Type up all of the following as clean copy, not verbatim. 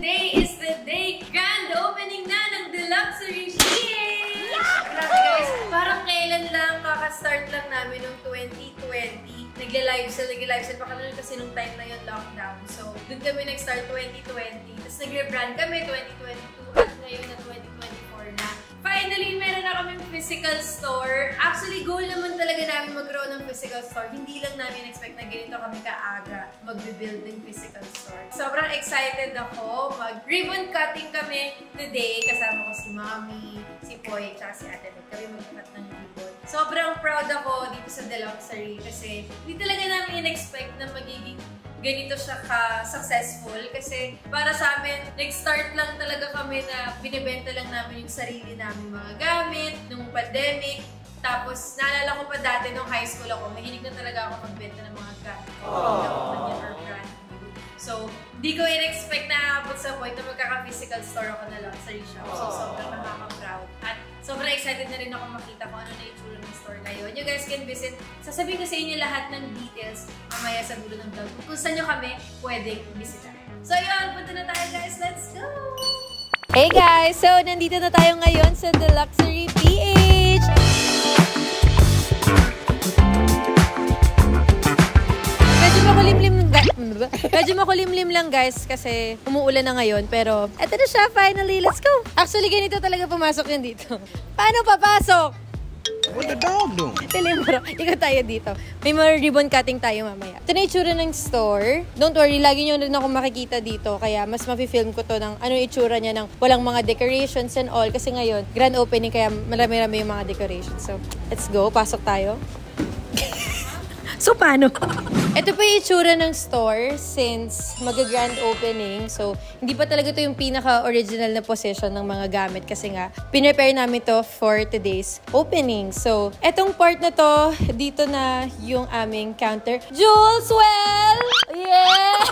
today is the day grand opening na ng Deluxury PH! Grabe guys, parang kailan lang, kaka-start lang namin noong 2020. Nagla-live sale pa kami kasi nung time na yun lockdown. So, dun kami nag-start 2020. Tapos nag-rebrand kami 2022 at ngayon na 2024 na. Finally, meron na kaming physical store. Actually, goal naman talaga namin magkaroon ng physical store. Hindi lang namin expect na ganito kami kaaga mag-build ng physical store. Sobrang excited ako. Mag-ribbon cutting kami today. Kasama ko si Mommy, si Poy, at si Ate Meg. Kami mag-cut ng ribbon. Sobrang proud ako dito sa Deluxury kasi hindi talaga namin in-expect na magiging ganito siya ka-successful kasi para sa amin, nag-start lang talaga kami na binibenta lang namin yung sarili namin mga gamit nung pandemic. Tapos, naalala ko pa dati nung high school ako, mahilig na talaga ako magbenta ng mga gamit. So, hindi ko in-expect na abot sa point na magkaka-physical store ako na luxury shop. So, sobrang nakaka-proud. At sobrang excited na rin ako makita kung ano na yung tsura ng store na yun. You guys can visit. Sasabihin ko sa inyo lahat ng details mamaya sa dulo ng vlog. Kung saan nyo kami pwedeng bisita. So, yun. Punta na tayo guys. Let's go! Hey guys! So, nandito na tayo ngayon sa Deluxury PH! Medyo makulimlim lang guys kasi umuulan na ngayon pero eto na siya finally, let's go! Actually ganito talaga pumasok yun dito. Paano papasok? What the dog doing? Telembro, ikot tayo dito. May mga ribbon cutting tayo mamaya. Ito na yung itsura ng store. Don't worry, lagi nyo rin ako makikita dito kaya mas mafe-film ko to ng ano yung itsura niya ng walang mga decorations and all kasi ngayon, grand opening kaya marami-rami yung mga decorations. So, let's go, pasok tayo. So, paano? Ito pa yung itsura ng store since mag-grand opening. So, hindi pa talaga ito yung pinaka-original na position ng mga gamit kasi nga, pinrepare namin to for today's opening. So, etong part na to, dito na yung aming counter. Jules, well! Yeah!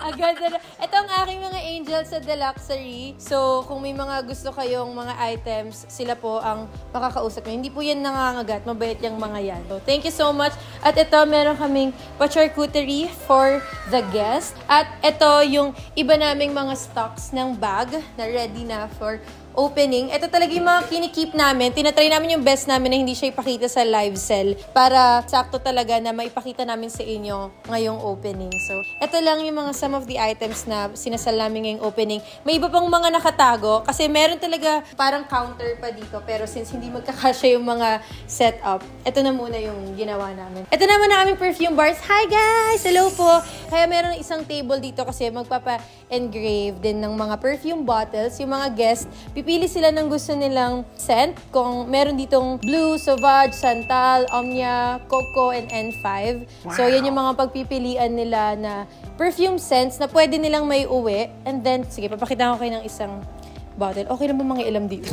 Agad na. Ito ang aking mga angels sa Deluxury. So, kung may mga gusto kayong mga items, sila po ang makakausap nyo. Hindi po yan nangangagat. Mabait yung mga yan. So, thank you so much. At ito, meron kaming pa-charcuterie for the guest. At ito yung iba naming mga stocks ng bag na ready na for opening. Ito talaga yung mga kinikip namin. Tinatry namin yung best namin na hindi siya ipakita sa live sell para sakto talaga na maipakita namin sa inyo ngayong opening. So, ito lang yung mga some of the items na sinasal namin ngayong opening. May iba pang mga nakatago kasi meron talaga parang counter pa dito pero since hindi magkakasya yung mga setup, ito na muna yung ginawa namin. Ito naman ang aming perfume bars. Hi guys! Hello po! Kaya meron isang table dito kasi magpapa-engrave din ng mga perfume bottles. Yung mga guests, pipili sila ng gusto nilang scent. Kung meron ditong Blue, Sauvage, Santal, Omnia, Coco, and N5. Wow. So, yan yung mga pagpipilian nila na perfume scents na pwede nilang may uwi. And then, sige, papakita ko kayo ng isang bottle. Okay lang ba mga ilam dito?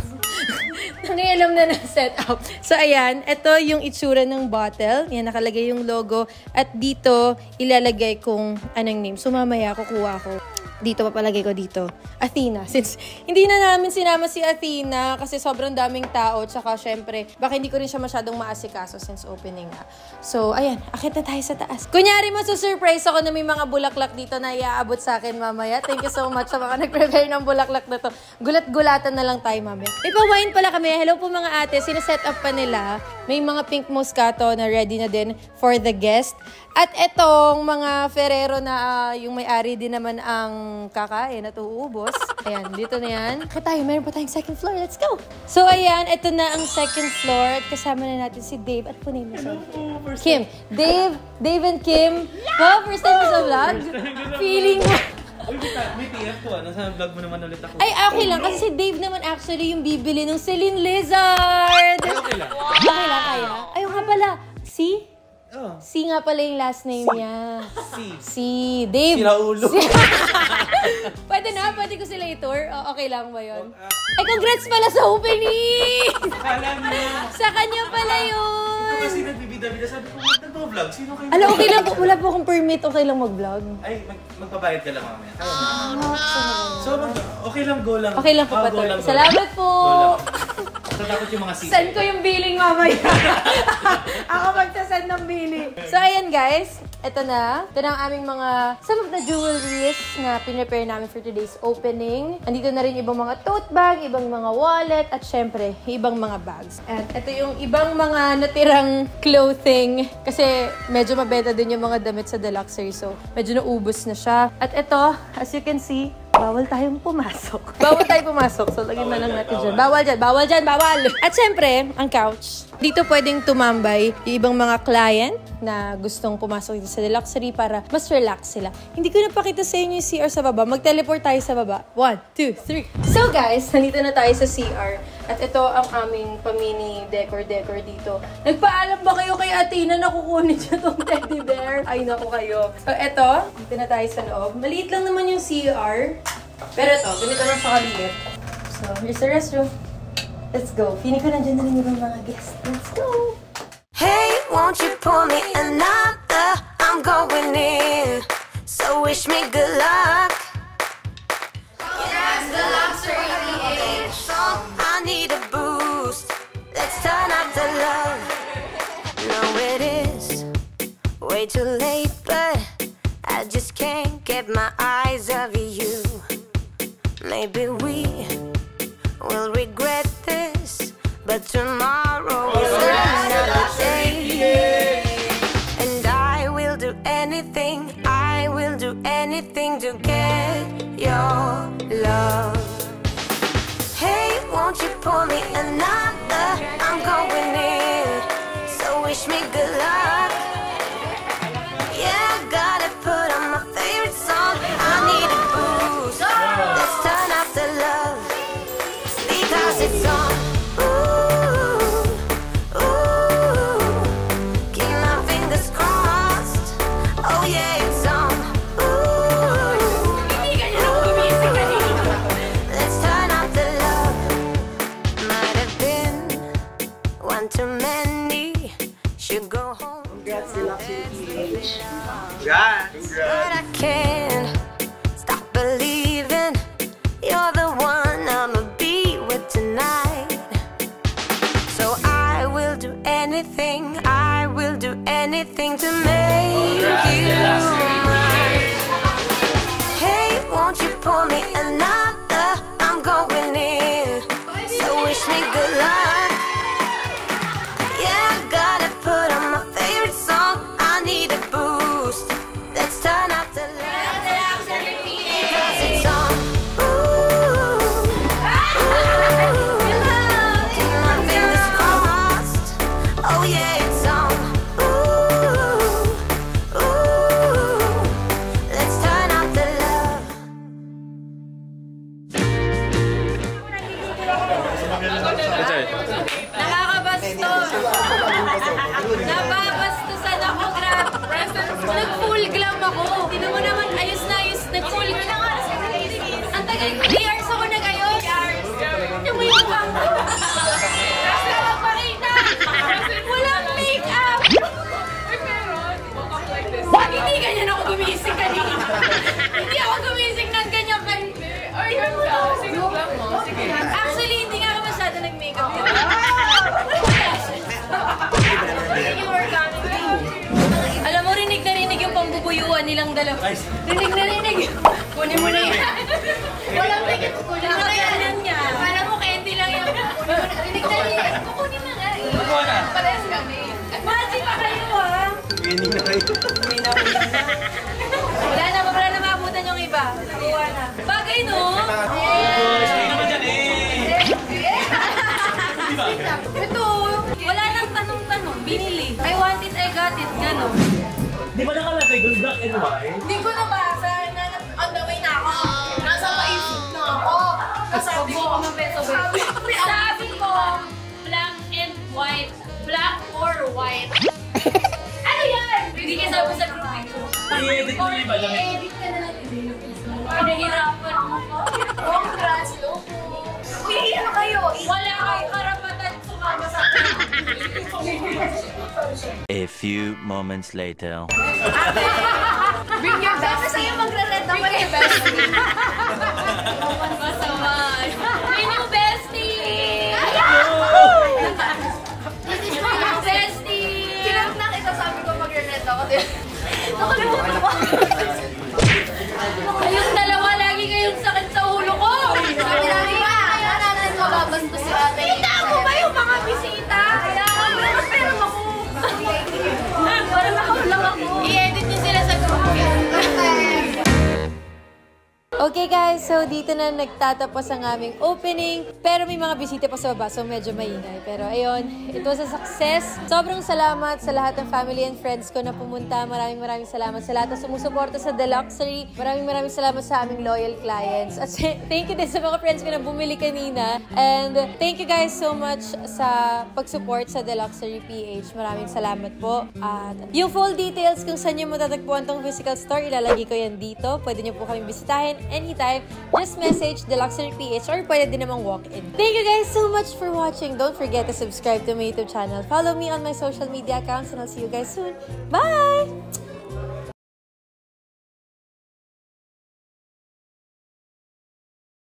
Nangialam na ng setup. So, ayan. Ito yung itsura ng bottle. Yan, nakalagay yung logo. At dito, ilalagay kong anong name. So, mamaya, kukuha ko. Dito, papalagay ko dito. Athena. Since hindi na namin sinama si Athena kasi sobrang daming tao. Tsaka, syempre, baka hindi ko rin siya masyadong maasikaso since opening nga. So, ayan. Akit na tayo sa taas. Kunyari, masusurprise ako na may mga bulaklak dito na iaabot sa akin mamaya. Thank you so much sa mga nag-prepare ng bulaklak na to. Gulat-gulatan na lang tayo mamaya. May pa-wine pala kami. Hello po mga ate. Sinaset up pa nila. May mga pink moscato na ready na din for the guest. At etong mga Ferrero na yung may-ari din naman ang kakain at uubos. Ayan, dito na yan. Ako tayo, meron pa tayong second floor. Let's go! So, ayan, ito na ang second floor. At kasama na natin si Dave. At po name mo sa Kim. Dave and Kim. Wow, first time mo sa vlog? Feeling mo. May TF to nasa vlog mo naman ulit ako. Ay, okay lang. Kasi si Dave naman actually yung bibili ng Celine Lizard. Okay lang. Okay lang kaya. Ayun nga pala. Si? Oh. Si nga pala yung last name niya. Si Dave. Sila ulo. Pwede na? Pwede ko sila i-tour? Okay lang ba yun? Ay, congrats pala sa opening! Alam niya. Sa kanya pala yun. Ito kasi nagbibida-bida. Sabi ko, nagpo-vlog. Sino kayo? Ala, okay lang po. Wala po akong permit. Okay lang mag-vlog. Ay, magbabayad ka lang mamaya. So, okay lang, go lang. Okay lang po pa. Salamat po. Natatakot yung mga season. Send ko yung billing mamaya. Ako magsasend ng billing. So, ayan guys. Ito na. Ito na ang aming mga some of the jewelries na pinrepare namin for today's opening. Andito na rin ibang mga tote bag, ibang mga wallet, at syempre, ibang mga bags. At ito yung ibang mga natirang clothing. Kasi medyo mabenta din yung mga damit sa Deluxery. So, medyo naubos na siya. At ito, as you can see, bawal tayong pumasok. Bawal tayong pumasok. So, lagyan na lang natin dyan. Bawal dyan, bawal dyan, bawal! At syempre, ang couch. Dito pwedeng tumambay yung ibang mga client na gustong pumasok dito sa Deluxery para mas relax sila. Hindi ko napakita sa inyo yung CR sa baba. Mag-teleport tayo sa baba. 1, 2, 3. So guys, nandito na tayo sa CR. At ito ang aming pamini decor dito. Nagpaalam ba kayo kay Athena na kukunin siya tong teddy bear? Ay, naku kayo. So ito, dito na tayo sa loob. Maliit lang naman yung CR. Pero ito, ganito lang siya kaliit. So, here's the restroom. Let's go. Feeling ko nandiyan na rin yung mga guests. Let's go! Hey, won't you pour me another? I'm going in, so wish me good luck. Yes, Deluxery PH. I need a boost. Let's turn up the love. No, it is way too late, but I just can't get my eyes off you. Maybe we will regret this, but tomorrow is another day. And I will do anything to get your love. Hey, won't you pour me another? I'm going in, so wish me good luck. Yeah, gotta put on my favorite song. I need a boost. Let's turn up the love, because it's on. Ooh, ooh, keep my fingers crossed. Oh yeah, it's on. Ooh, let's turn up the love. Might have been one too many. Should go home. Congrats, Deluxery PH. But I can't stop believing you're the one I'ma be with tonight. So I will do anything to make you mine. Hey, won't you pour me another? I'm going in, so wish me good luck. Yeah, gotta put on my favorite song. I need a boost. Let's turn up the light. Because it's on. Ooh, keep my fingers crossed. Oh yeah, it's on. Ooh, let's turn up the love. Nakakabastos! Nababastusan ako, grabe. Nag-full glam ako. Tingnan mo naman, ayos na ayos. Nag-full glam ako. Ang tagal, 3 hours ako nag-ayos. Tingnan mo yung mukha ko. Kasi magpakita. Walang make-up. Hindi ganyan ako gumising kanina. Hindi ako gumising ng ganyan kanina. Actually, hindi nga ako masyado nag-makeup. Alam mo, rinig na rinig yung pambubuyuan nilang dalawa. Rinig na rinig. Kunin mo na yan. Walang rinig. Kunin mo na yan niya. Alam mo, candy lang yung rinig na rinig. Kukunin na nga eh. Parehas kami. Magic pa kayo ha. Winning na kayo. Wala na maabutan yung iba. Nakuha na. Bagay no? Sige naman dyan Ito, wala nang tanong-tanong. Binili. I want it, I got it. Ganon. Di ba nakalagay doon black and white? Hindi ko nabasa. On the way na ako. Nasa paisip na ako. Kasabi ko, sabi ko, black and white. Black or white. Ano yan? Hindi ka sabi sa group picture. I-edit mo yung iba lang. I-edit ka na lang. Pinahirapan mo ko. Congrats, loko. Pihiyan kayo. Wala kayo karapatan sumama sa akin. A few moments later. Bring your best. Sa'yo magre-red na yung bestie. Masama. May new bestie! Okay guys, so dito na nagtatapos ang aming opening. Pero may mga bisita pa sa baba, so medyo maingay. Pero ayun, it was a success. Sobrang salamat sa lahat ng family and friends ko na pumunta. Maraming salamat sa lahat na sumusuporta sa The Luxury. Maraming salamat sa aming loyal clients. At thank you din sa mga friends ko na bumili kanina. And thank you guys so much sa pag-support sa The Luxury PH. Maraming salamat po. At yung full details kung saan nyo matatagpuan tong physical store, ilalagay ko yan dito. Pwede nyo po kaming bisitahin anytime. Just message The Luxury PH or pwede din namang walk-in. Thank you guys so much for watching. Don't forget to subscribe to my YouTube channel. Follow me on my social media accounts and I'll see you guys soon. Bye!